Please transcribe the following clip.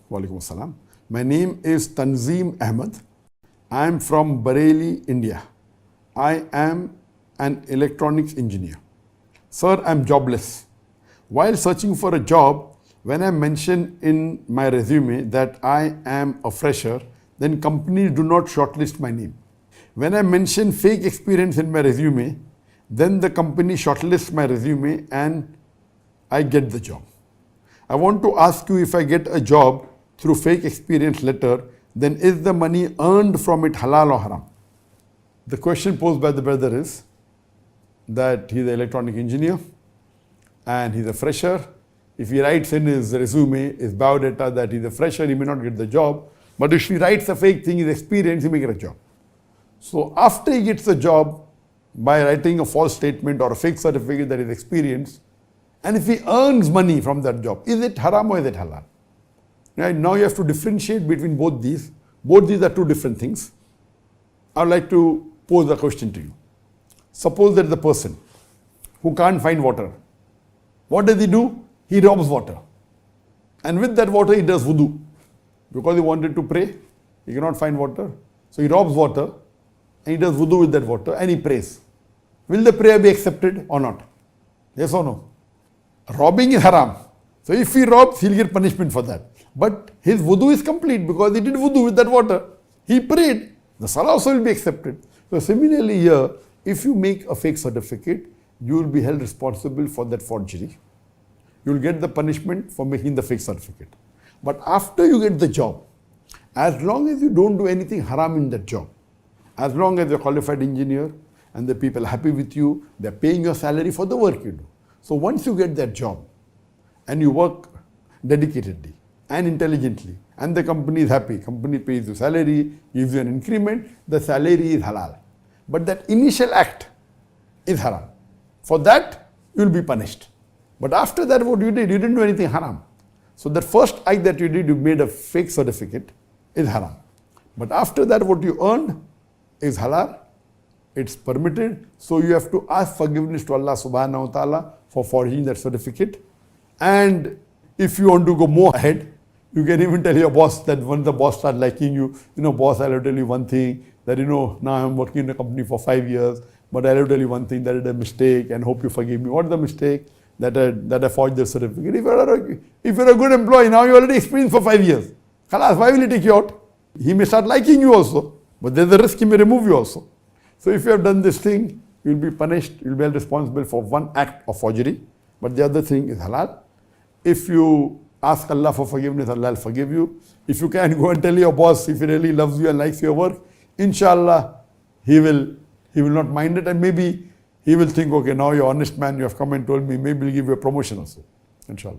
Walaikum Assalam. My name is Tanzeem Ahmed. I am from Bareilly, India. I am an electronics engineer. Sir, I am jobless. While searching for a job, when I mention in my resume that I am a fresher, then companies do not shortlist my name. When I mention fake experience in my resume, then the company shortlists my resume and I get the job. I want to ask you, if I get a job through fake experience letter, then is the money earned from it halal or haram? The question posed by the brother is that he's an electronic engineer and he's a fresher. If he writes in his resume, his biodata that he's a fresher, he may not get the job. But if he writes a fake thing, his experience, he may get a job. So after he gets the job, by writing a false statement or a fake certificate that is experienced, and if he earns money from that job, is it haram or is it halal? Right? Now you have to differentiate between both these. Both these are two different things. I would like to pose a question to you. Suppose that the person who can't find water, what does he do? He robs water. And with that water he does wudu. Because he wanted to pray, he cannot find water. So he robs water and he does wudu with that water and he prays. Will the prayer be accepted or not? Yes or no? Robbing is haram. So if he robs, he'll get punishment for that. But his wudu is complete because he did wudu with that water. He prayed. The salah also will be accepted. So similarly here, if you make a fake certificate, you will be held responsible for that forgery. You will get the punishment for making the fake certificate. But after you get the job, as long as you don't do anything haram in that job, as long as you're a qualified engineer and the people are happy with you, they're paying your salary for the work you do. So once you get that job and you work dedicatedly and intelligently and the company is happy, company pays you salary, gives you an increment, the salary is halal. But that initial act is haram. For that, you will be punished. But after that, what you did? You didn't do anything haram. So that first act that you did, you made a fake certificate, is haram. But after that, what you earned is halal. It's permitted. So you have to ask forgiveness to Allah subhanahu wa ta'ala for forging that certificate. And if you want to go more ahead, you can even tell your boss that when the boss starts liking you, boss, I'll tell you one thing, that now I'm working in a company for 5 years, but I'll tell you one thing, that is a mistake and hope you forgive me. What is the mistake? That I forged the certificate. If you're a good employee, now you already experienced for 5 years. Khalas, why will he take you out? He may start liking you also, but there's a risk he may remove you also. So if you have done this thing, you'll be punished, you'll be held responsible for one act of forgery, but the other thing is halal. If you ask Allah for forgiveness, Allah will forgive you. If you can go and tell your boss, if he really loves you and likes your work, inshallah, he will not mind it, and maybe he will think, okay, now you're an honest man, you have come and told me, maybe he'll give you a promotion also, inshallah.